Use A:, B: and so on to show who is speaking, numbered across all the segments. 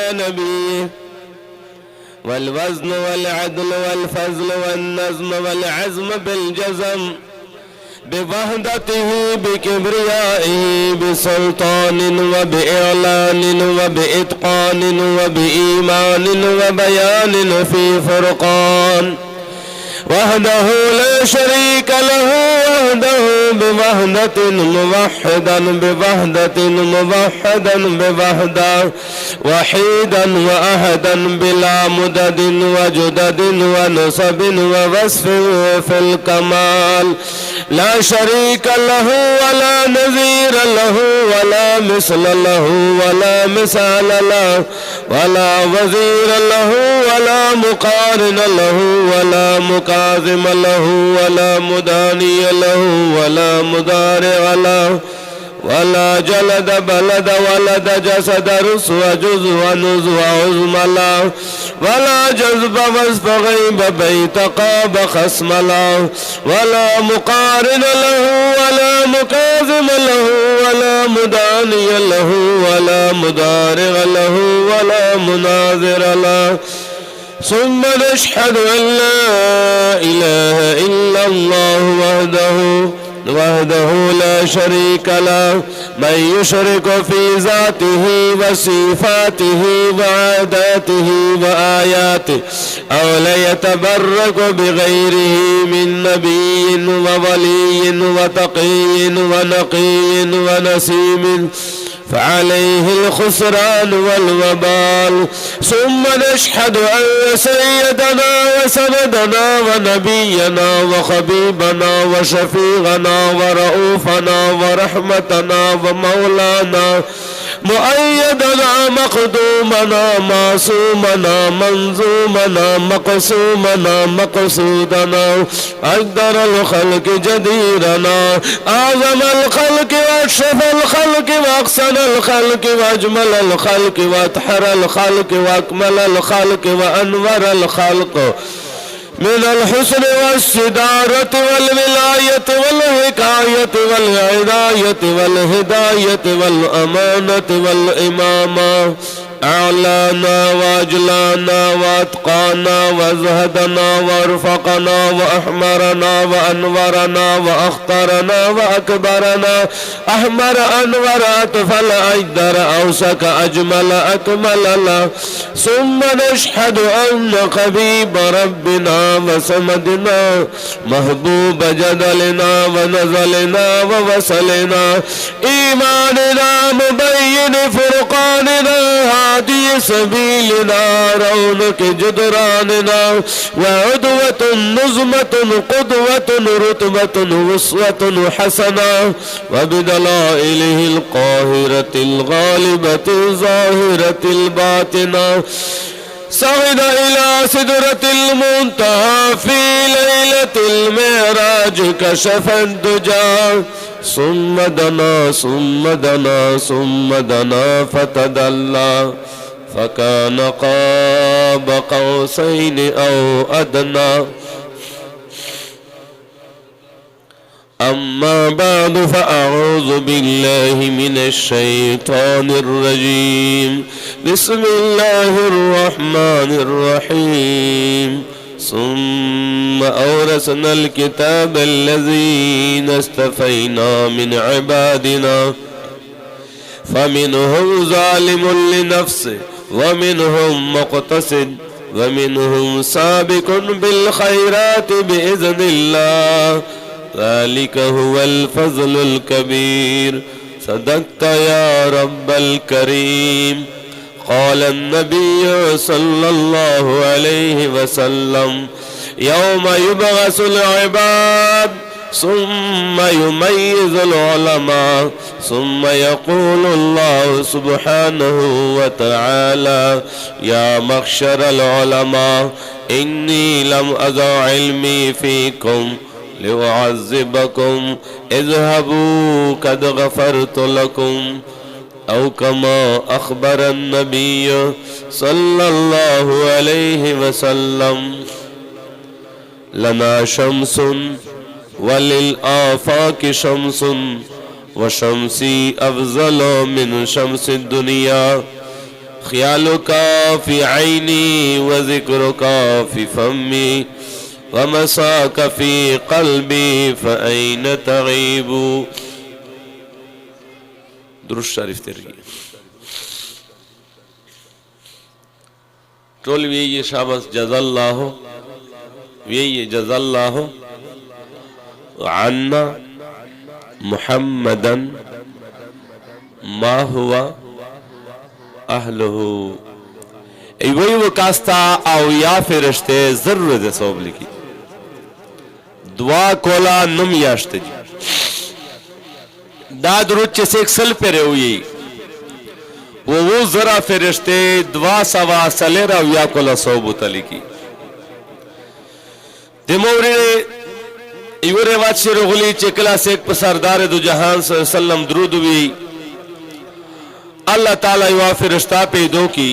A: على نبيه والوزن والعدل والفضل والنظم والعزم بالجزم بوحدته بكبريائه بسلطان وبإعلان وبإتقان وبإيمان وبيان في فرقان وحده لا شريك له وحده بوحدة موحدا بوحدة موحدا بوحدة وحيدا وأحدا بلا مدد وجدد ونسب ووصف في الكمال لا شريك له ولا نظير له ولا مثل له ولا مثال له ولا وزير له ولا مقارن له ولا مكاظم له ولا مداني له ولا مضارع له ولا جلد بلد ولد جسد رس وجزء ونزو عزم له ولا جذب وصف غيب بيت قاب خصم له ولا مقارن له ولا مكاظم له ولا مداني له ولا مضارع له ولا مناظر له ثم نشهد أن لا إله إلا الله وحده لا شريك له من يشرك في ذاته وصفاته وعاداته وآياته أو ليتبرك بغيره من نبي وولي وتقي ونقي ونسيم فعليه الخسران والوبال ثم نشهد أن سيدنا وسندنا ونبينا وخبيبنا وشفيعنا ورؤوفنا ورحمتنا ومولانا مؤيدنا مقدومنا معصومنا منظومنا مقسومنا مقصودنا أقدر الخلق جديرنا أعظم الخلق وأشرف الخلق وأحسن الخلق وأجمل الخلق وأطهر الخلق وأكمل الخلق وأنور الخلق من الحسن والصدارة والولاية والحكاية والعناية والهداية والأمانة والإمامة أعلانا وأجلانا وأتقانا وأزهدنا وأرفقنا وأحمرنا وأنورنا وأخطرنا وأكبرنا أحمر أنور أطفل أجدر أوسك أجمل أكمل ثم نشهد أن حبيب ربنا وسمدنا محبوب جدلنا ونزلنا ووصلنا إيماننا مبين فرقاننا هادي سبيلنا رونق جدراننا وعدوة نظمة قدوة رتبة وصوة حسنة وبدلائله القاهرة الغالبة الظاهرة الباطنة صعد إلى سدرة المنتهى في ليلة المعراج كشف الدجى ثم دنا ثم دنا ثم دنا فتدلى فكان قاب قوسين أو أدنى أما بعد فأعوذ بالله من الشيطان الرجيم بسم الله الرحمن الرحيم ثم أورثنا الكتاب الذين اصطفينا من عبادنا فمنهم ظالم لنفسه ومنهم مقتصد ومنهم سابق بالخيرات بإذن الله ذلك هو الفضل الكبير صدقت يا رب الكريم قال النبي صلى الله عليه وسلم يوم يبعث العباد ثم يميز العلماء ثم يقول الله سبحانه وتعالى يا معشر العلماء إني لم أضع علمي فيكم لأعذبكم اذهبوا قد غفرت لكم أو كما أخبر النبي صلى الله عليه وسلم لنا شمس وللآفاق شمس وشمسي أفضل من شمس الدنيا ख्यालुका फी ऐनी व ज़िक्रुका फी फम्मी व मसाका फी क़ल्बी फ़अैन तग़ीबु। दुरूद शरीफ तेरी टोल ये शाबाश जज़ल्लाहु ये जज़ल्लाहु अन्ना मुहम्मदन मा हुआ अहलुहु। वही वो कास्ता आओ या फरिश्ते जरूरत सोब लिखी दुआ कोला नम याश्ते जी दा दुरूद से एक सल पे हुई वो जरा फरिश्ते दुआ सवा सलेरा या कोला सोब तली की दिमोरी इवरे वाचे रोगली चेकला से एक सरदार दो जहान सल्लम द्रूद भी अल्लाह ताला युवा फरिश्ता पे दो की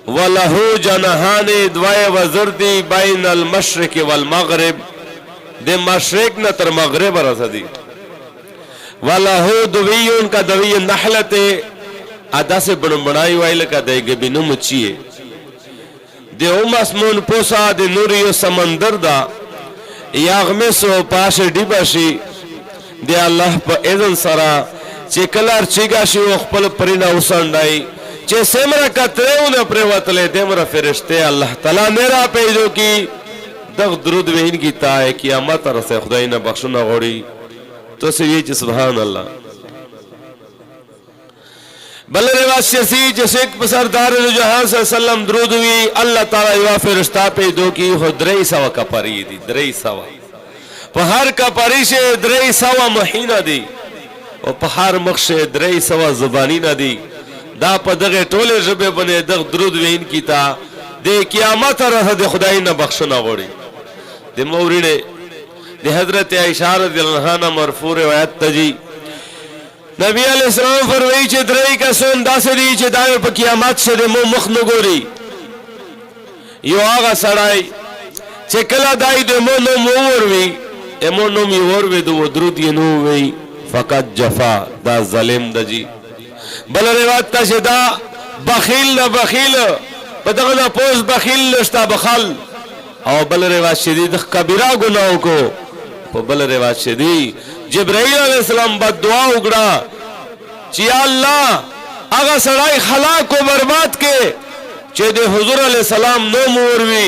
A: वलहु जनहाने द्वाए वजर्दी बैन अल मशरिक वल मगरिब दे मशरिक न तर मगरिब रसदी वलहु दुवियुन का दवी नहलते आदा से बनबनाई वाइल का देगे बिनु मुचिए दे उमसमून पोसा दे नूरियो समंदर दा यागमे सो पाश डिबाशी दे अल्लाह पर इज़न सरा चे कलर चिगाशी वखपल परिना उसंडाई चे सेमरा कतरे उन्हें प्रेवतले देमरा फरिश्ते अल्लाह तला मेरा पेजो की दग दुरूद में इनकी ताए कियामत रसे खुदाई ने बख्शना गोड़ी तो से ये सुभान अल्लाह बल रिवाज से जैसे सरदार जहां से सल्लम द्रूद हुई अल्लाह ताला युवा फरिश्ता पे दो की हो द्रई सवा का परी दी द्रई सवा पहाड़ का परी से द्रई सवा महीना दी और पहाड़ मक्शे द्रई सवा जुबानी ना दी दा पदगे टोले जबे बने दग द्रूद में इनकी ता दे कियामत रह दे खुदाई ना बख्शना गोड़ी दे मौरी ने दे हजरत आयशा रज़ियल्लाहु अन्हा मरफू रिवायत तजी नबी अलैहिस्सलाम फरमाई चे द्रई का सोन दासरी चे दावे पर कियामत से दे मुख न गोरी यो आगा सड़ाई चे कला दाई दे मोनो मोरवी ए मोनो मी वरवे दो द्रूद ये नो वे फकत जफा दा जालिम दजी बल रिवायत का शेदा बखील न बखील पदगना पोस बखील नस्ता बखल और बल रिवायत शदीद कबीरा गुनाहों को बल रिवायत शदीद जिब्राइल अलैहिस्सलाम बद्दुआ उगड़ा चिया अल्लाह अगर सड़ाई खला को बर्बाद के चेदे हुजूर अलैहिस्सलाम नो मोरवी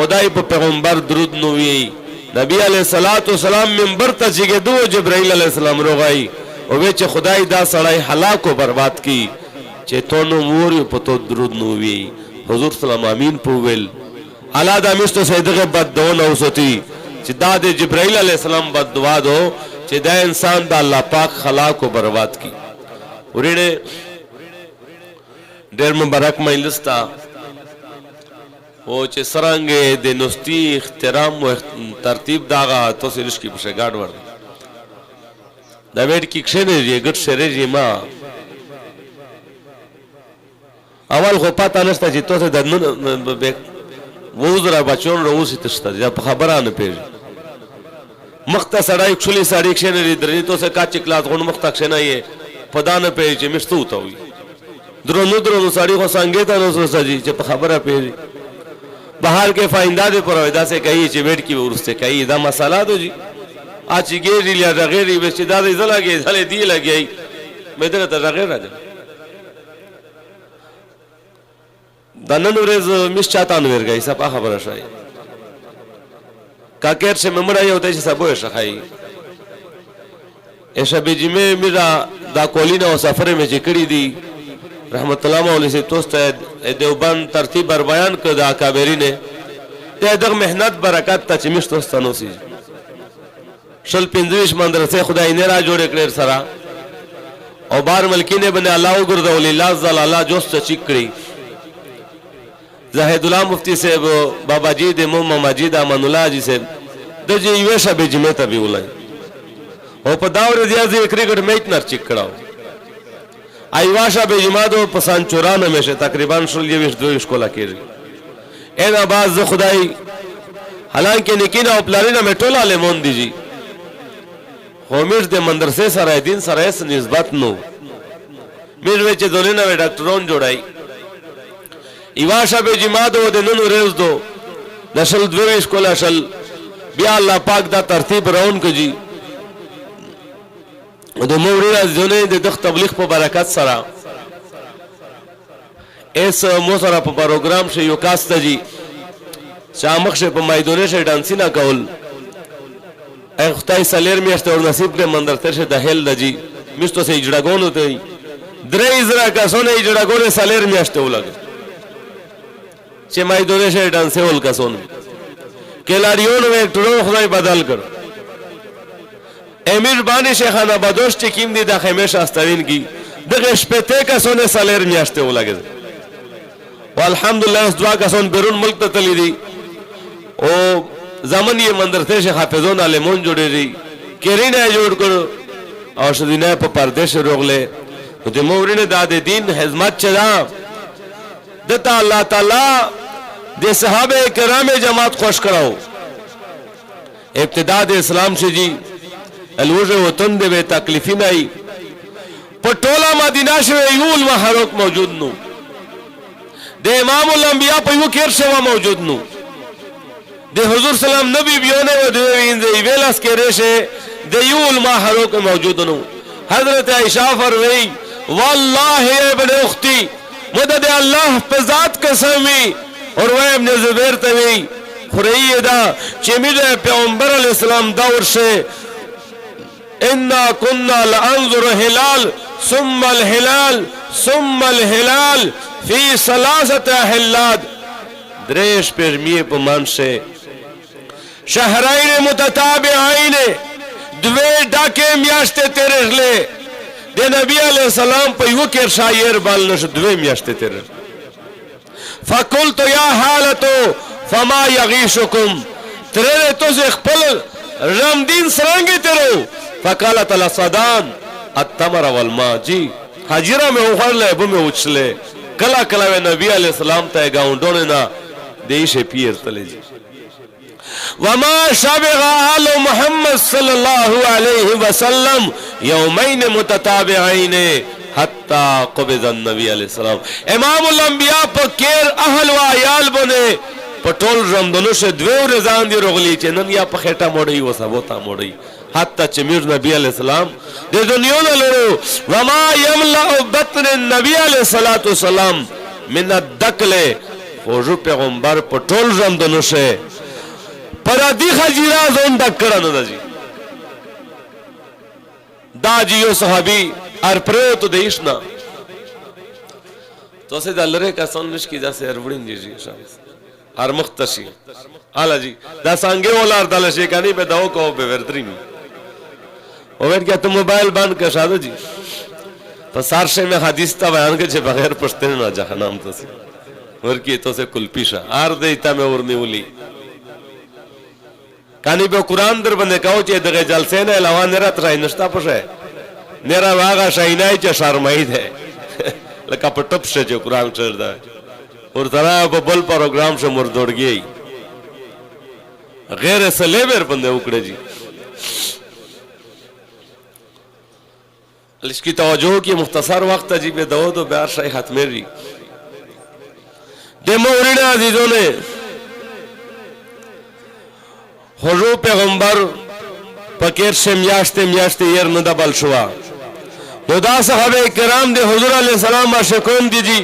A: ओदाई पर पैगंबर दुरूद नोवी नबी अलैहिस्सलातु वस्सलाम मिंबर तजिगे दो जिब्राइल अलैहिस्सलाम रोगाई ओवे चे खुदाई दा सड़ाई खला को बर्बाद की चे तोनो मोरी पतो दुरूद नोवी हुजूर सल्लल्लाहु आमीन पुवेल अलादा मिस्तो सैदगे बद्दुआ नौसती चिदा दे जिब्राइल अलैहिस्सलाम बद्दुआ दो चिदा इंसान दा अल्लाह पाक खला को बर्बाद की उरीने डेर मुबारक मजलिस था वो चे सरंगे दे नुस्ती इख्तिराम व तरतीब दागा तो सिरिश की पशे गाड़ वर दावेड की क्षणे जी गट शेरे जी माँ अवल को पता नस्ता जी तो से दनन वो जरा बच्चों रो उसी तस्ता जब खबर आने पे मख्ता सड़ाई खुली साड़ी क्षणे री तो से काची क्लास गुण मख्ता क्षणा ये पदान पे जे मिस्तू तो हुई द्रोनु साड़ी को संगीता नो सजी जब खबर पे बाहर के फाइंदा दे पर वैदा से कही चिमेट की उर्स से कही दा मसाला दो जी आज गेरी लिया रगेरी बेचदा दे जला के झले दी लगी मैं तेरा रगेर राजा दनन उरेज मिस चाता नवेर गई सब खबर शाय काकेर से मेमड़ा ये होता है सब है शखाई ऐसा बीजी में मेरा दा कोलिना सफरे में जिकड़ी दी रहमतुल्लाह मौली से तोस्त देवबंद तरतीब बर बयान कर दा काबेरी ने ते दग मेहनत बरकत ता चिमिश तोस्तनो सी शल पिंजविश मदरसे खुदाई ने रा जोड़े करे सरा और बार मलकीने बने अल्लाह गुरदौली लाजल अल्लाह जोस्त चिकड़ी जाहिदुल्लाह मुफ्ती से बाबा जी दे मोहम्मद मजीद अमानुल्लाह जी से दजी वेशा बेजिमे तभी उलाई और पदावर दिया जी क्रिकेट मैच नर चिकड़ाओ आईवाशा बेजिमादो पसंद 94 में से तकरीबन 16 को लकीर एन आवाज खुदाई हालांकि निकीना उपलारीना में टोला ले मोन दीजी होमिर दे मंदर से सराय दिन सराय से निस्बत नो मिर वेचे दोलेना वे डॉक्टरों जोड़ाई इवा शब जिमादो दे नन रेज दो नशल द्वेश को लशल बिया अल्लाह पाक दा तरतीब रौन को जी दो मोरीरा जोने दे दख तबलीग पर बरकत सरा इस मोसरा पर प्रोग्राम से युकास्त जी शामक से पर मैदाने से डांसी ना कौल खुदाई सलेर में और नसीब के मंदर से दहेल दजी मिस्तो से इजड़ागोन होते ही द्रे इजरा का सोने इजड़ागोने सलेर में लगे चे मैदाने से डांसे होल का सोने केलारियों में एक टुरो खुदाई बदल कर एमिर बानी शेखाना बदोश टीम दी दा खमेश आस्तरीन की दगे स्पेते का सोने सलेर में लगे अल्हम्दुलिल्लाह इस दुआ का सोन बेरून मुल्क तली दी ओ जमन ये मंदिर थे शेख हाफिजों आलिमों जोड़े रही केरी ने जोड़ कर और सदीना पर परदेश रोगले तो मोरी ने दादे दीन हिजमत चला देता अल्लाह ताला दे सहाबे किराम जमात खुश कराओ इब्तिदा दे इस्लाम से जी अलवुज वतन दे वे तकलीफी नहीं पटोला मदीना से यूल महरोक मौजूद नु दे इमामुल अंबिया पे वो केर सेवा मौजूद नु दे हुजूर सलाम नबी बियोने व देवीन दे वेलस के रेशे दे यूल महरोक मौजूद नु हजरत आयशा फरमाई वल्लाहि इब्न उख्ती मदद अल्लाह पे जात कसमी और वह इब्न जुबैर तवी खुरैदा चेमिले पैगंबर अलैहिस्सलाम दौर से इन्ना कुन्ना लअंजुर हिलाल सुम्मल हिलाल फी सलासत हिलाद द्रेश पेरमिए पमान से शहराइन मुतताबिआइन द्वे डाके म्यास्ते तेरे ले दे नबी अलैहि सलाम पे वो के शायर बाल नश द्वे म्यास्ते तेरे फकुल तो या हालतो फमा यगीशुकुम तेरे तो से खपल रमदीन सरंगे तेरो फकाला तला सदान अत्तमर वल मा जी हाजिरा में उखड़ ले बु में उछले कला कला वे नबी अलैहि सलाम ते गाउंडोने ना देश पीर तले जी वमा शबगा आल मोहम्मद सल्लल्लाहु अलैहि वसल्लम यौमैन मुतताबिआइन हत्ता क़ुबिज़ नबी अलैहि सलाम इमामुल अंबिया पर केर अहल व अयाल बने पटोल रमदनो से द्वे रजान दी रोगली चेनन या पखेटा मोड़ई वो सबोता मोड़ई हत्ता चमीर नबी अलैहि सलाम दे दुनिया न लो वमा यमला बतन नबी अलैहि सलातु सलाम मिन अदकले वो पैगंबर पटोल रमदनो से परादी खजीरा जोन डक्करा न जी दाजियो सहाबी अर प्रे तो देशना तो से दलरे का सन्निश की जैसे अरवड़िन जी हर मुख्तशी आला जी दा सांगे ओलार दलशे कानी पे दाओ को बेवरतरी में ओवेर क्या तुम मोबाइल बंद कर सादो जी पसारशे में हदीस ता बयान के जे बगैर पढ़ते ना जहन्नम तो से और की तो से कुलपिशा आर दे इता में और निउली कानी पे कुरान दर बने कहो चे दगे जलसे ने लवा नेरा तरा नष्टा पसे नेरा वागा शाइनाई चे शर्माई है लका पटप से जो कुरान चढ़दा और तरा बल प्रोग्राम से मुर दौड़ गई गैर सलेबर बंदे उकड़े जी इसकी तवज्जो की मुख्तसर वक्त अजीब दो तो ब्यार शाही हाथ मेरी देमो उरीना अजीजों ने हुजूर पैगंबर पकेर से म्यास्ते यर नदा बलशुआ दोदा सहाबे किराम दे हुजूर अलैहि सलाम आशिकून दीजी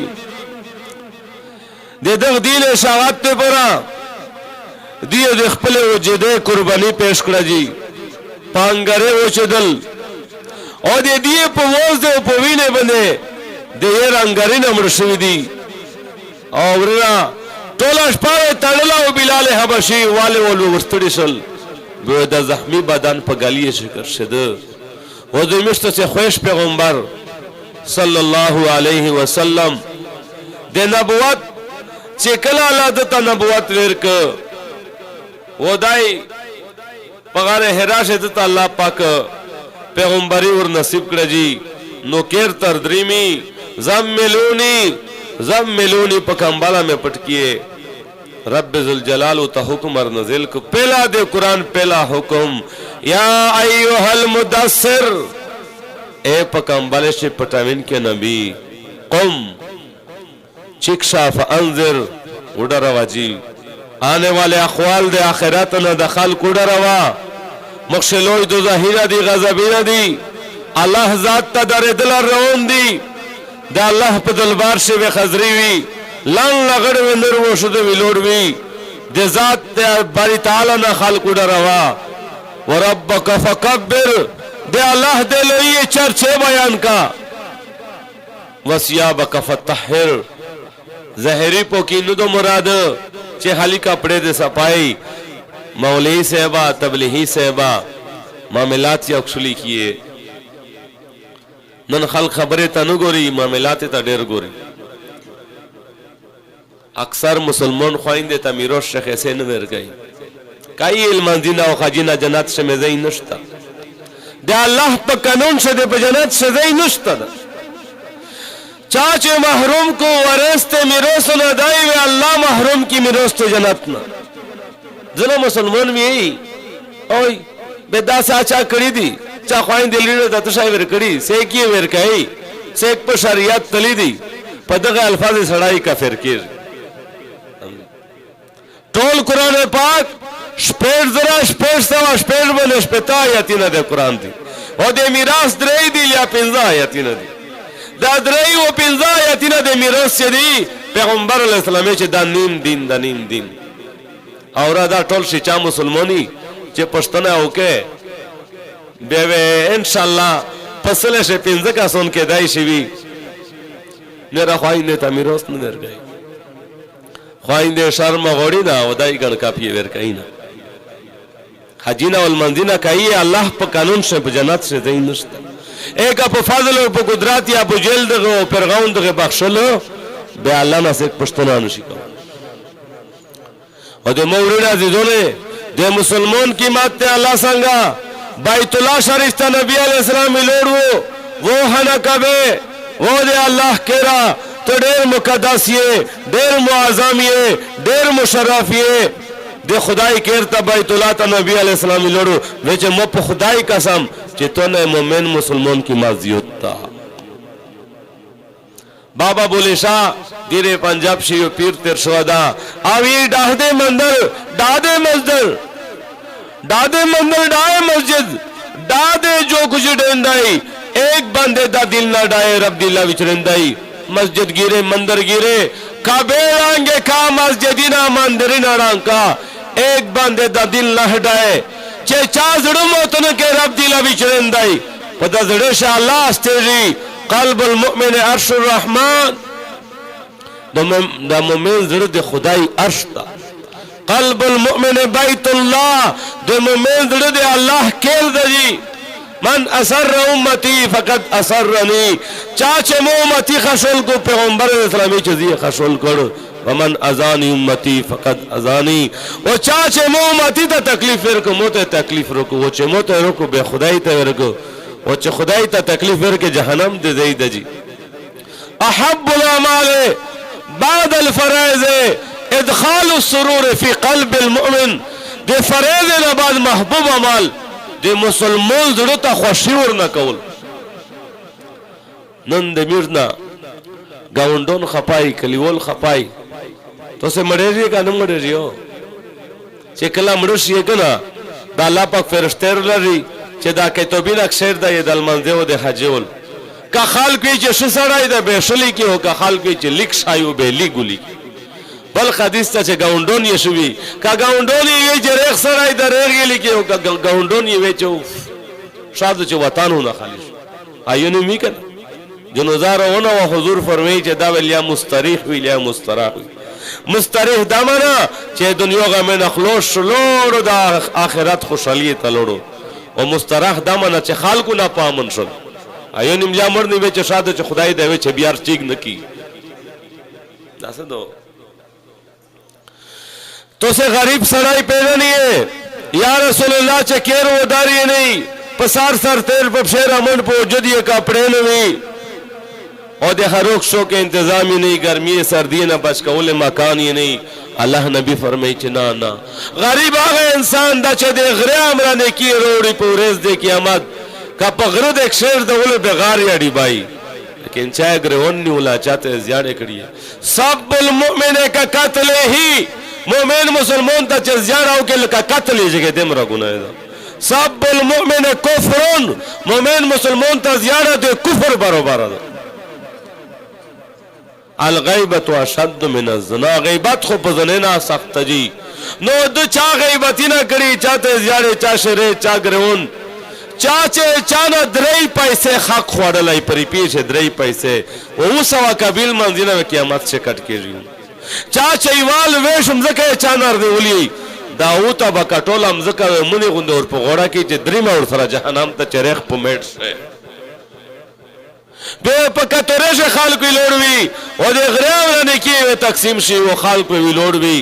A: दे दग दीन शावात पे परा दिए दे खपले वो जदे कुर्बानी पेश करा जी पांगरे वो चदल और दे दिए पवोज दे पवीने बने दे ये रंगरी नमरशवी दी और तोलाश पावे तड़ला वो बिलाले हबशी वाले वो वस्तुरिसल बेदा जख्मी बदन पर गलिए शिकर शद वो जो मिश्त से ख्वेश पैगंबर सल्लल्लाहु अलैहि वसल्लम दे नबुवत चेकला लादता नबुवत वेरक वो दाई पगारे हेरा से दता अल्लाह पाक पैगंबरी और नसीब करे जी नोकेर तरद्रीमी ज़म्मिलूनी पकंबाला में पटकिए रब्बे जुल जलाल ता हुक्म और नज़िल को पहला दे कुरान पहला हुक्म या अय्युहल मुदस्सिर ए पकंबाले से पटाविन के नबी कुम शिक्षा फअंजिर उडरवा जी आने वाले अखवाल दे आखिरत न दखल कुडरवा मखशलोई दो ज़ाहिरा दी गज़बीना दी अल्लाह ज़ात ता दर दिल रौन दी दे अल्लाह पे दलबार से वे खजरीवी लान लगड़ में नरवो शुद्ध विलोड़वी दे ज़ात ते बारी ताला न खल कुडरवा व रब्बक फकब्बिर दे अल्लाह दे लोई चर्चे बयान का वसियाबक फतहिर ज़हरी पोकीनु दो मुराद चे खाली कपड़े दे सफाई मौलवी सेहबा तबलीही सेहबा मामलात या अक्सुली किए नन खल खबरे तनु गोरी मामलात ता डेर गोरी अक्सर मुसलमान ख्वाइंदे तमीरो शेख ऐसे नजर गई काई इल्मांजीना व खाजीना जन्नत से में जई नश्ता दे अल्लाह पर कानून से दे जन्नत से जई नश्ता चाचे महरूम को वरस्ते मिरोस न दाई वे अल्लाह महरूम की मिरोस्ते जन्नत न जना मुसलमान में यही ओए बेदा साचा कड़ी दी चा ख्वाइन दिलीने दा तुशाई वेर कड़ी से किए वेर कही से एक पर शरियत तली दी पदक अल्फाज सड़ाई का फिरकीर टोल कुरान पाक स्पेड जरा स्पेड सवा स्पेड बने स्पेता आयती न दे कुरान दी और दे मिरास द्रेई दी लिया पिंजा आयती न दी दादरई वो पिंजा आयती न दे मिरास से दी पैगंबर अलैहिस्सलाम चे दानीम दिन और अदा टोल शिचा मुसलमानी चे पश्तना ओके बेवे इंशाल्लाह फसले से पिंजा का सोन के दाई शिवी मेरा ख्वाइन ने तमीरोस न दर गई ख्वाइन दे शर्म गोड़ी ना वदाई गण काफी वेर कहीं ना हजीना वल मंजीना कही अल्लाह पर कानून से जन्नत से दई नस्ता एक आप फजल और कुदरत या आप जेल दगो परगाउन दगे बख्शलो बे अल्लाह ना से पश्तना नशिका और दे मौरिना जिदोने दे मुसलमान की माते अल्लाह संगा बैतुल्लाह शरीफ ता नबी अलैहिस्सलाम मिलोड़ो वो हना कबे वो दे अल्लाह केरा तो डेर मुकद्दसिये डेर मुआज़मिये डेर मुशर्रफिये दे खुदाई केरता बैतुल्लाह ता नबी अलैहिस्सलाम मिलोड़ो वेचे मोप खुदाई कसम चितोने मोमेन मुसलमान की मस्जिद ता बाबा बोले शाह दिरे पंजाब शिव पीर तिरशोदा आवी डाहदे मंदिर डादे मस्जिद डादे मंदिर डाए मस्जिद डादे जो कुछ डेंदाई एक बंदे दा दिल ना डाए रब दिला विचरेंदाई मस्जिद गिरे मंदिर गिरे काबे रांगे का मस्जिदिना मंदिरिना रांका एक बंदे दा दिल ना हटाए चे चाजड़ो मोतन के रब दिला विचरेंदाई पता जड़े शाह अल्लाह अस्तेरी कल्बुल मुमिन अर्शुर रहमान दा मुमिन जड़ खुदाई अर्श ता कल्बुल मुमिन बैतुल्लाह दे मुमिन जड़ दे अल्लाह केल दजी मन असर उम्मती फकत असरनी चाचे उम्मती खशोल को पैगंबर इस्लामी चीज़ खशोल करो वमन अजानी उम्मती फकत अजानी वो चाचे उम्मती ता तकलीफ रको मोते तकलीफ रको वो चे मोते रको बेखुदाई ते रको वो चे खुदाई ता तकलीफ रके जहन्नम दे दई दजी अहब्बुल अमाल बाद अल फराइज इदखाल सुरूर फी क़ल्ब अल मुमिन दे फराइज न बाद महबूब अमाल दे मुसलमान जड़ो ता खुशी वर न कौल नंद मिर्ना गाउंडोन खपाई कलीवोल खपाई तो से मरेरी का न मरेरी हो चेकला मरुष ये कना दाला पाक फरिश्तेर लरी चेदा के तो बिना शेर दा ये दलमान देव दे हजोल का खाल की चे सुसराई दा बेशली की हो का खाल की चे लिख शायु बेली गुली बल हदीस ता चे गाउंडोन ये शुभी का गाउंडोन ये जे रेख सराई दा रेख ये लिखी हो का गाउंडोन ये वेचो शाद चे वतानु ना खाली आयुनी मी कर जनोजारो होना व हुजूर फरमाई चे दा वलिया मुस्तरीह विलिया मुस्तराह मुस्तरीह दामना चे दुनिया का में नखलोश लोड़ो दा आखिरत खुशहाली तलोड़ो और मुस्तराह दामना चे खाल को ना पामन शन आयुनी मिया मरनी वेचे शाद चे खुदाई दे वेचे बियार चीक न की दासे दो तो से गरीब सड़ाई पैदा नहीं है या रसूलुल्लाह चे केर वदारी नहीं पसार सर तेल पर शेर अमन पो जदिए का प्रेन नहीं और दे हरोक शो के इंतजाम ही नहीं गर्मी सर्दी ना बच का ओले मकान ही नहीं अल्लाह नबी फरमाई चे ना ना गरीब आ गए इंसान दा चे दे गरे हमरा ने की रोड़ी पूरेस दे कियामत का पगरद एक शेर दे ओले बेगार याडी बाई लेकिन चाहे ग्रहण नहीं उला चाहते ज्यादा करिए सब्बुल मुमिन का कत्ल ही मोमिन मुसलमान तक ज्यादा के का कत्ल जगह देमरा गुनाह सब्बुल मुमिन कुफ्रुन मोमिन मुसलमान तक ज्यादा तो कुफ्र बराबर अल गैबत अशद मिन ज़िना गैबत खो पजनेना सख्त जी नो दो चा गैबती ना करी चाहते ज्यादा चा शरे चा ग्रहण चाचे चाना द्रई पैसे खाक खोड़लाई परी पीछे द्रई पैसे वो सवा कबील मंजिला में कियामत से कट के रही चाचे इवाल वेश मज़के चानर दे उली दाऊता बकटोला मज़का मुनी गुंदे और पगोड़ा की जिद्रीमा और सरा जहानाम ता चरेख पुमेट से बे पकतरे से खाल कोई लोड़वी और दे गरीब ने किए वे तकसीम शी वो खाल कोई लोड़वी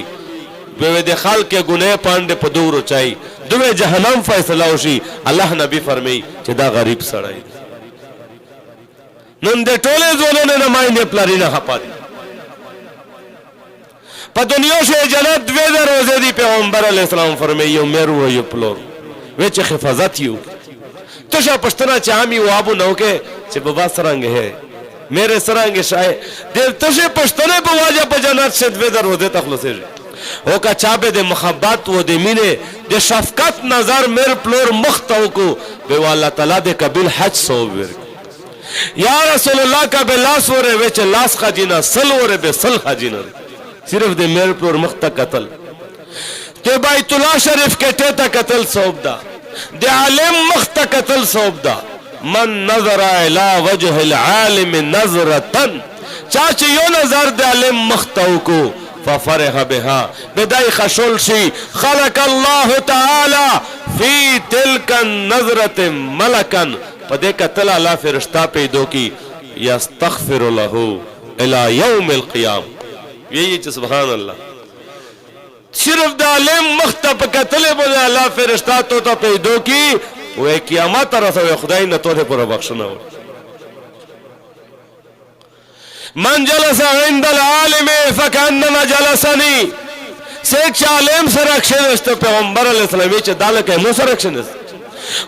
A: वे दे खाल के गुने पांडे पदूर चाई दुवे जहन्नम फैसला होशी अल्लाह नबी फरमाई चिदा गरीब सड़ाई नंदे टोले जोलों ने नमाइंदे प्लारी ना हपा दी पर दुनिया से जन्नत वे दर रोज़े दी पैगंबर अलैहिस्सलाम फरमाई यो मेरू यो प्लोर वे चे हिफाजत यू तो शा पश्तना चामी वो आबू नौ के चे बाबा सरंग है मेरे सरंग शायद देव तशे पश्तने पे वाजा पे जन्नत से वे दर रोज़े तखलुसे वो का चाबे दे मुहब्बत वो दे मीने दे शफकत नजर मेरे प्लोर मुख्ताओ को बे वाला तला दे कबिल हज सोवर या रसूलुल्लाह का बे लाश वो रे वेच लाश खाजीना सल वो रे बे सल खाजीना सिर्फ दे मेरे प्लोर मुख्ता कतल ते बैतुल्लाह शरीफ के टेता कतल सोबदा दे आलिम मुख्ता कतल सोबदा मन नजरा इला वजहिल आलिम नजरतन चाचे यो नजर दे आलिम मुख्ताओ को फफरह बिहा बिदाई खशुल शी खलक अल्लाह ताला फी तिलकन नजरत मलकन पदे कतल अल्लाह फरिश्ता पैदा की यस्तगफिर लहू इला यौमिल क़ियाम यही सुभान अल्लाह सिर्फ दालिम मख्तब कतल बोले अल्लाह फरिश्ता तो पैदा की वो क़यामत रसो खुदाई न तोरे पर बख्शना हो मन जलस इंदल आलिम फकन्नमा जलसनी सेक आलिम सरक्षणस्त पैगंबर अलैहिस्सलाम चे दालक है मुसरक्षणस्त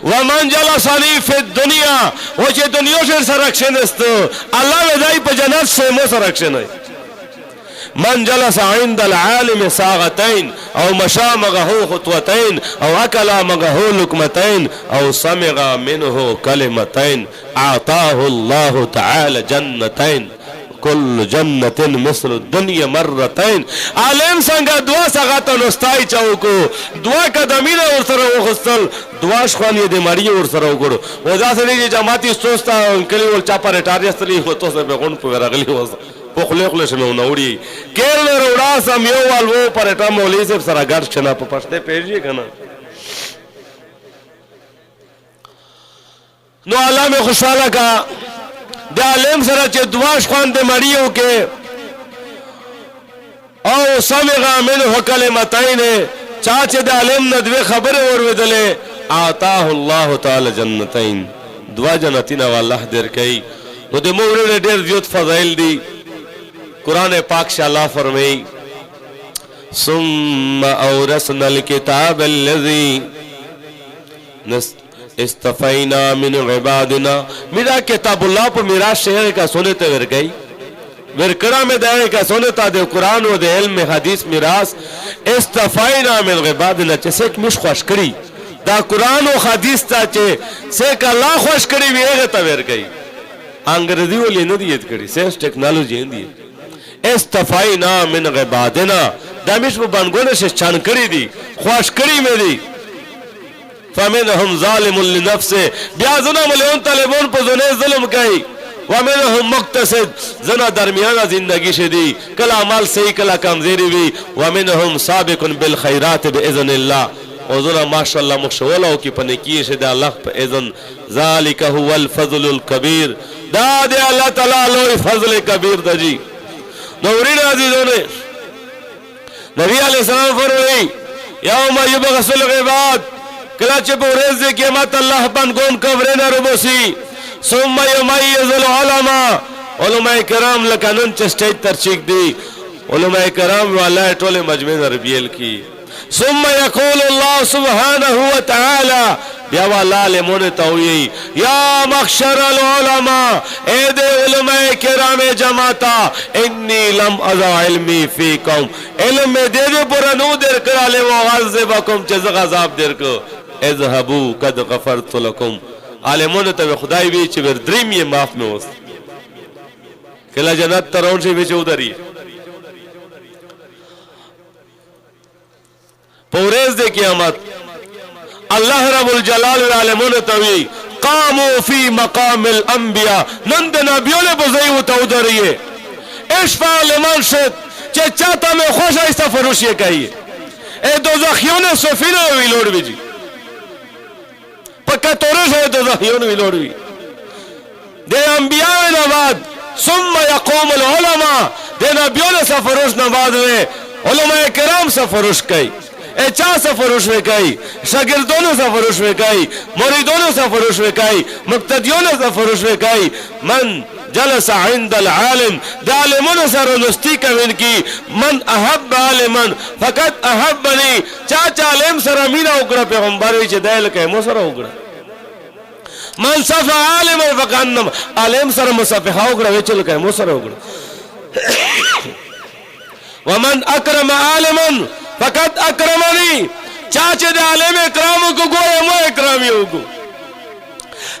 A: व मन जलसनी फि दुनिया वो चे दुनिया से सरक्षणस्त अल्लाह वेदाई पे जन्नत से मुसरक्षण है मन जलस इंदल आलिम सागतैन औ मशा मगहु खुतवतैन औ अकला मगहु लुकमतैन औ समिगा मिनहु कलिमतैन आताहु अल्लाह तआला जन्नतैन कुल जन्नतिन मिस्ल दुनिया मर्रतैन आलिम संगा दुआ सगाता नस्ताई चाउको दुआ का दमीना और सरो खुसल दुआ शखानी दे मारियो और सरो करो वजह से नहीं जमाती सोचता कली वो चापा रिटारियसली हो तो सब कौन पुगरा अगली हो पोखले खले से ना उड़ी केर ने रोड़ा समियो वाल वो पर एटा मोली से सारा घर छना पपस्ते पेजिए कना नो आला में खुशहाला का दे आलिम सरा चे दुआश खान दे मरियो के और समिगा मिन कलिमतैन चाचे दे आलिम न दे खबर और वेदले आताहु अल्लाह ताला जन्नतैन दुआ जन्नतिना वाला देर कई तो दे मोरे ने देर जियत फजाइल दी कुरान पाक से अल्लाह फरमाई सुम्मा औरसनल किताब अल्लज़ी इस्तफैना मिन इबादिना मेरा किताबुल्लाह पर मेरा शहर का सुनते वर गई विरकड़ा में दाए का सुनता दे कुरान व दे इल्म हदीस मिरास इस्तफैना मिन इबादिना जैसे मिश खुश करी दा कुरान व हदीस ताचे से का अल्लाह खुश करी वे तवर गई अंग्रेजी वाली न दियत करी सेंस टेक्नोलॉजी दी इस्तफैना मिन इबादिना दामिश बनगोने से छान करी दी खुश करी मेरी फमिनहुम ज़ालिमुन लिनफ्से ब्याजुना मलेउन तलेबोन पर जोने जुल्म कई वमिनहुम मुक्तसिद जना दरमियाना जिंदगी से दी कला अमल सही कला कमजोरी भी वमिनहुम साबिकुन बिल खैरात बिइज़्निल्लाह और जना माशाअल्लाह मुशवला की पने किए से दा अल्लाह पे इज़्न ज़ालिका हुवल फज़लुल कबीर दा दे अल्लाह ताला लो फज़ल कबीर दजी नौरीन अजीजों ने नबी अलैहिस्सलाम फरमाई यौम युबअसुल इबाद कलाचे बोरेज दे क़यामत अल्लाह बन गोम कब्रे न रुबसी सुम्मा यमय्यजुल उलमा उलमा किराम लकनन चस्टे तरचीक दी उलमा किराम वाला टोले मजमे न रबियल की ثم يقول الله سبحانه وتعالى بیا والله لمن توئی یا مخشر العلماء اے دے علماء کرام جماعتا انی لم اضع علمی فیکم علم میں دے دے پر نو در کرا لے وہ غضبکم چیز غضاب در کو اذهبوا قد غفرت لكم عالمون ته خدای وی چې ور دریم یې معاف مې وست کله جنت ترون شي وچ ودري پورز دے قیامت اللہ رب الجلال العالمون توی قاموا فی مقام الانبیاء نند نبیوں نے بزئی و تودریے اشفع لمن شد چه چاہتا میں خوش ایسا فروشی کہیے اے دوزخیوں نے سفینہ ہوئی لوڑ بھی جی پکا تورش ہے دوزخیوں نے لوڑ بھی دے انبیاء نباد ثم یقوم العلماء دے نبیوں نے سفروش نباد میں علماء کرام سفروش کئی اے چا سفروش میں کئی شاگردوں نے سفروش میں کئی مریدوں نے سفروش میں کئی مقتدیوں نے سفروش میں کئی من جلس عند العالم دا عالمون سر نستی کمین کی من احب عالمن فقط احبنی چاچا عالم سر امینا اکڑا پیغمبروی چه دائل که مو سر اکڑا من صفح عالمن فقانم عالم سر مصفحا اکڑا ویچل که مو سر اکڑا ومن اکرم عالمن فقط اکرمنی چاچے دے عالم اکراموں کو گویا مو اکرامی ہوگو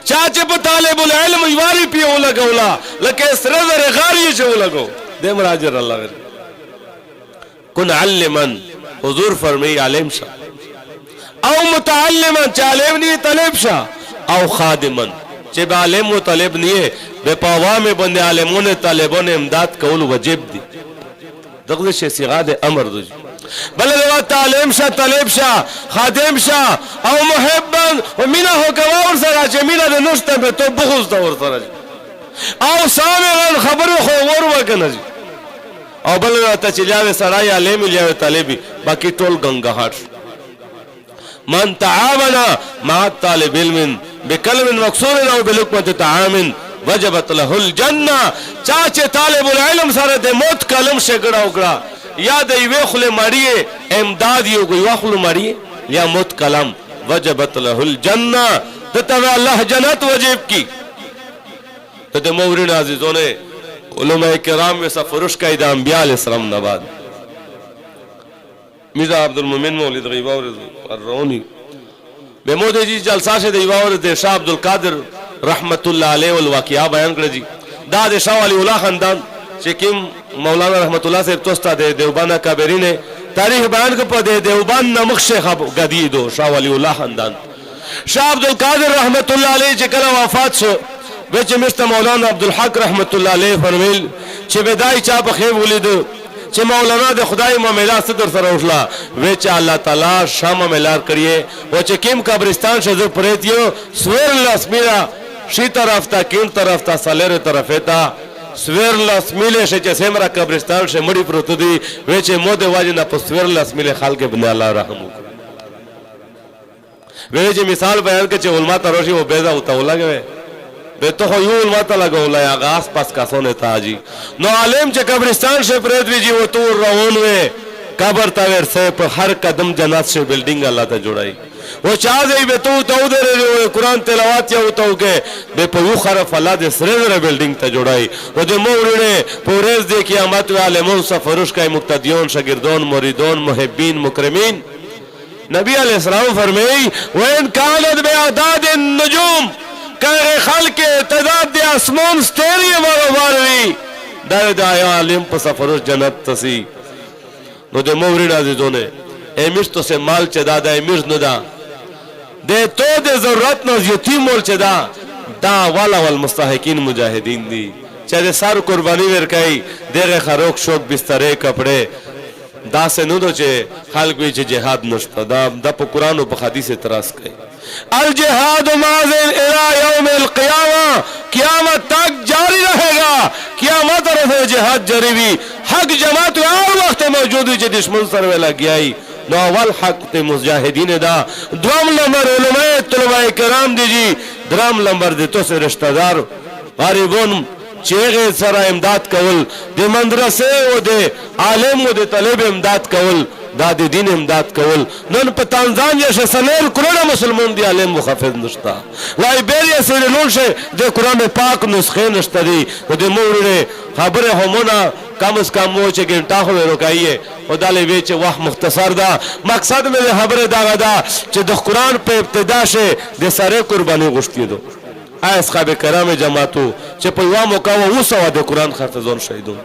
A: چاچے پہ طالب العلم یواری پیو لگولا لکہ سرزر غاری چھو لگو دے مراجر اللہ غیر کن علمن حضور فرمی عالم شاہ او متعلمن چا عالم نہیں طالب شاہ او خادمن چے با عالم و طالب نہیں بے پاوام بندے عالمون طالبوں نے امداد کول وجب دی دقل شے سیغاد امر دو جی بلد تعلیم شاہ طالب شاہ خادم شاہ او محبن و مینا ہو کواور سرا چے مینا دے نشتا پہ تو بغض دور سرا جی او سامران خبر خوور وکن جی او بلد تا چلیاوے سرائی علیمی لیاوے طالبی باقی ٹول گنگا ہاٹ من تعاونا مع طالب علم بکلم مقصور او بلکمت تعامن وجبت له الجنہ چاچے طالب العلم سارے دے موت کلم سے گڑا اگڑا یا دے وی خلے ماریے امداد یو گئی وخلو ماریے یا موت کلم وجبت له الجنہ تتوی اللہ جنت وجب کی تو مورین عزیزوں نے علماء کرام میں سفرش کا ایدہ انبیاء علیہ السلام نباد میزا عبدالمومن مولد غیبہ الرونی بے مودے جی جلسہ سے دیوار دے شاہ عبدالقادر رحمت اللہ علیہ والواقعہ بیان کرے جی دا دے شاہ ولی اللہ خاندان چکم مولانا رحمت اللہ سے توستا دے دیوبانہ کابرین تاریخ بیان کر دے دیوبان نمخش گدی دو شاہ ولی اللہ خاندان شاہ عبدالقادر رحمت اللہ علیہ چکل وفات شو ویچ مشتا مولانا عبدالحق رحمت اللہ علیہ فرمیل چھ بیدائی چاپ خیب ولید چھ مولانا دے خدای معاملہ صدر سر اٹھلا ویچ اللہ تعالی شام معاملار کریے وہ چکم قبرستان شزر پریتیو سویر اللہ سمیرہ شی طرف تا کین طرف تا سالیر طرف تا سویر اللہ سمیلے شے چھ سیمرہ قبرستان شے مڑی پروتو دی ویچ مود واجنا پا سویر اللہ سمیلے خالق بن اللہ رحمو ویچ مثال بیان کے چھ علماء تا روشی وہ بیزا ہوتا ہو لگے بے تو خو یو علماء تا لگا ہو لیا آس پاس کا سونے تا جی نو عالم چھ قبرستان شے پریت بھی جی وہ تور رہون وے قبر تاویر سے پر ہر قدم جنات سے بلڈنگ اللہ تا جڑائی وہ چاہ دے بے تو تاو دے رہے قرآن تلاوات یا ہوتا ہو کے بے پو یو خرف اللہ دے سرے بلڈنگ تا جڑائی وہ دے مورینے پوریز دے کی آمات و عالمون سفرش کا مقتدیون شاگردون موریدون محبین مکرمین نبی علیہ السلام فرمائی وین کانت بے اعداد النجوم کہ خلق تعداد دے اسمان ستیری بارو باروی دائے دائے عالم پا سفرش جنت تسی نو دے مورین عزیزوں نے اے مرش تو سے مال چدا دا اے مرش ندا دے تو دے ضرورت نوز یتیم مول چدا دا والا والمستحقین مجاہدین دی چاہ دے سار قربانی ورکائی دے غی خروک شوک بسترے کپڑے دا سے نو دو چے خالق بھی چے جہاد نشتا دا پا قرآن و پا حدیث تراس کئی الجہاد ماضن الى یوم القیامہ قیامت تک جاری رہے گا قیامت رفع جہاد جاری بھی حق جماعت اور وقت موجود ہوئی چے دشمن سر ویلا گیائی نو اول حق تے مجاہدین دا دوام لمبر علماء طلباء کرام دی جی درام لمبر دی تو سے رشتہ دار غریبون چیغے سرا امداد کول دے مندرسے و دے عالم و دے طلب امداد کول دا د دین امداد کول نن په تانزانیا شه سلور کروڑه مسلمان دی عالم محافظ نشتا لایبیریا سیریلون شه د قران پاک نسخه نشته دی د مورره خبره همونه کم از کم مو چې ګنټه خو ورکایې او دالې وی چې وخت مختصر ده مقصد مې خبره دا غدا چې د قران په ابتدا شه د سره قرباني غوښتي دو اصحاب کرام جماعتو چې په یو موقع وسو د قران حافظون شهیدون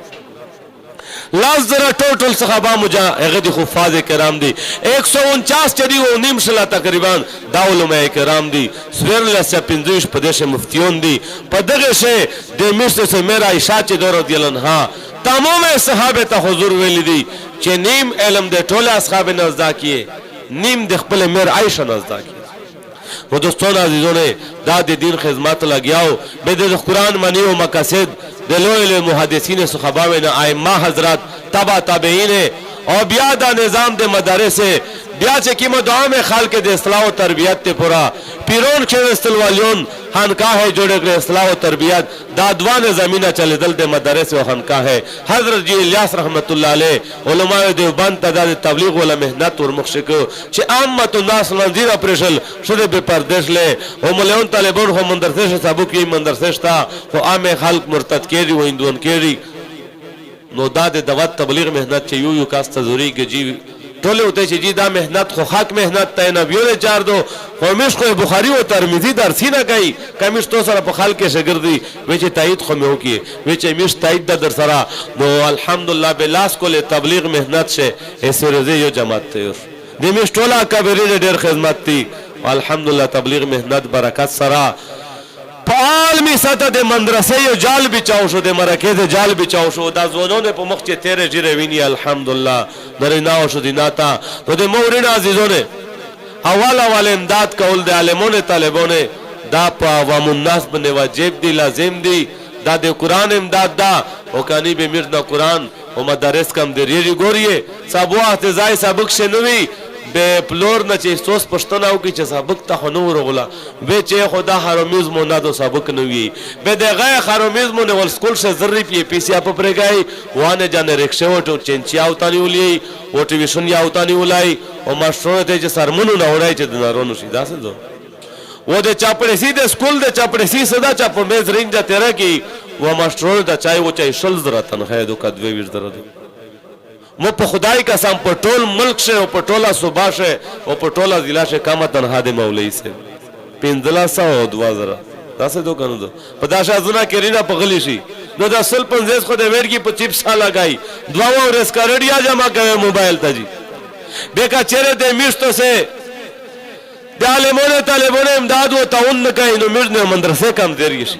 A: لاس زره ټوټل صحابه مجاهد حفاظ کرام دي 149 چدي و نیم شلا تقریبا دا علماء کرام دي سویرل سے 50 پدیش مفتیون دي په دغه شه د مشت سے میرا عائشہ چې دور رضی الله عنها تمام صحابه ته حضور ویل دي چې نیم علم د ټول اصحاب نزداکیه نیم د خپل میر عائشہ نزداکیه و دوستان عزیزونه دا د دین خدمت لګیاو به د قران معنی او مقاصد د لوی محدثین صحابه و ائمه حضرات تبع تابعین او بیا دا نظام د مدارس بیا چې کیمه دعا میں خلق د اصلاح او تربیت ته پورا پیرون کې استلوالیون خانقاه جوړ کړ اصلاح او تربیت دا دوانه زمينه چلیدل د مدارس او خانقاه حضرت جی الیاس رحمت الله علیه علماء دیوبند ته تبلیغ ولا مهنت ور مخشک چې عامه الناس نذیر پرشل شده به پردیش له او مليون طالبان هم مدرسه سبق یې مدرسه شتا خو عام خلق مرتد کېږي و هندوان کېږي نو دا د دعوت تبلیغ مهنت چې یو کاست ضروري گجی ټول وته چې جی دا مهنت خو حق مهنت ته نبیونه چار دو همیش خو بخاری او ترمذی درسی نه کوي کمیش تو سره په خلک شګردي و چې تایید خو مې وکي و چې میش تایید در سره نو الحمدلله بلاس کول تبلیغ مهنت شه اسره یو جماعت ته د میش ټوله کبیره ډېر خدمت دي الحمدلله تبلیغ مهنت برکت سره عالمی سطح د مدرسې یو جال بچاو شو د مرکز جال بچاو شو دا زونونه په مخ چې تیرې جره ویني الحمدلله دریناو شو دیناتا نو د مورین عزیزونه اول امداد کول د عالمونو طالبونه دا په عوام الناس باندې واجب دی لازم دی دا د قران امداد دا او کانی به مرنا قران او مدارس کم دریږي ګوري سبو احتزای سبق شنوي به پلور نه چې سوس پښتنه او کې چې سبق ته نور غلا به چې خدا حرامزمو نه دو سبق نه وي به دغه حرامزمو نه ول سکول شه ذری پی پیسې اپ پرګای وانه جن رکشه وټو چنچیا او تانی ولي او ټي ویشن یا او تانی ولای او ماشټر ته چې سرمنو نه وړای چې دنارونو شي داسې دو و د چاپړسي د سکول د چاپړسي صدا چاپ میز رینجا تیرا کی و ماشټر د چای و چای شل زره تنخواه دو کدوي ویر درو مو په خدای قسم په ټول ملک شه او په ټوله صوبا شه او په ټوله ضلع شه کما تنها د مولوی سه 1500 او 2000 تاسو دو کنو دو په داشه ازونه کرینا په غلی شي نو د اصل 50 خو د ویرګي په چیپس لګای دواو ریسکارډیا جمع کوي موبایل ته جی بیکا چهره د میشتو سه د عالمونو طالبونو امداد او تعاون نه کوي نو مرنه مدرسې کم دیږي شي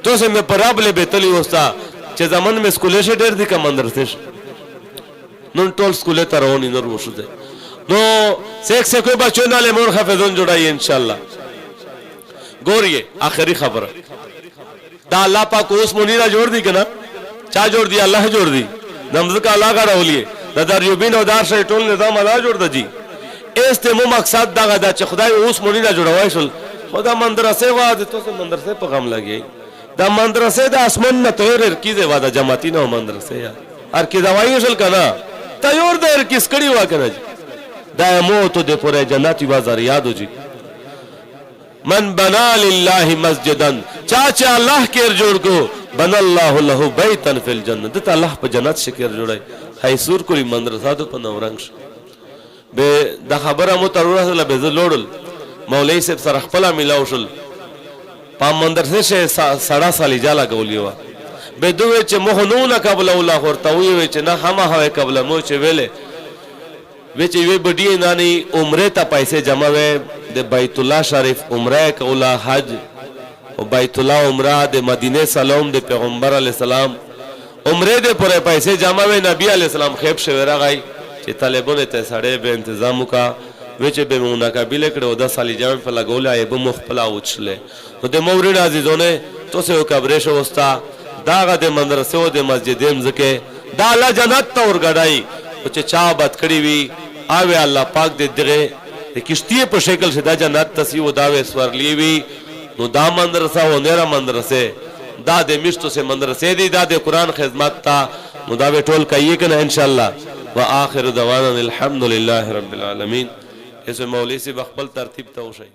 A: تو سه مې پرابله به تلی وستا چې زمون مې سکولې شه ډېر دي کم مدرسې نن ټول سکول ته رواني نور وشو ده نو سیک سے کوئی بچو نه له مور حافظون جوړای ان شاء الله ګورئ اخري خبره دا الله پاک اوس مونږه جوړ دی کنه چا جوړ دی الله جوړ دی نماز کا الله غړولې دا دریوبین او دار شه ټول نظام الله جوړ دی جی este مو مقصد دا غدا چې خدای اوس مونږه جوړوي شل خدا مدرسې واده تو سه مدرسې په غم لګي دا مدرسې د اسمان نه تور کیږي واده جماعتي نه مدرسې یا هر کی دوايي شل کنه تیور در کس کڑی ہوا کنا جی دا موتو دے پورے جناتی بازار یادو جی من بنا للہ مسجدن چاچا اللہ کیر جوڑ کو بنا اللہ لہو بیتن فی الجنت دتا اللہ پا جنت شکر جوڑائی حیثور کولی مندرسا دو پا نورنگش بے دا خبر امو ترورا سلا بے زلوڑل مولی سب سرخ پلا ملاوشل پا مندرسے شے سڑا سالی جالا گولی ہوا به دوی چې مخنونه قبل الله ورته وی چې نه هم هوه قبل مو چې ویلې وی چې وی بډی نانی عمره ته پیسې جمع وې د بیت الله شریف عمره کولا حج او بیت الله عمره د مدینه سلام د پیغمبر علی السلام عمره د پوره پیسې جمع وې نبی علی السلام خیب شوی راغی چې طالبونه ته سړې به تنظیم وکا وی چې به مناقبه کړو د سالی جام په لګول ایب مخفلا وچله نو د مورید عزیزونه تو سه قبر شو وستا داغه د مدرسې او د مسجدیم زکه دا الله جنت ته ورګړای او چې چا بد کړی وی او الله پاک دې دغه کشتی په شکل شدا جنت تسی و داوې سورلی وی نو دا مدرسه او نره مدرسې دا د مشتو سے مدرسې دی دا د قران خدمت تا نو دا ټول کوي کنه ان شاء الله وآخر دعوانا الحمد لله رب العالمین. اس مولوی سے بخبل ترتیب تو شئی.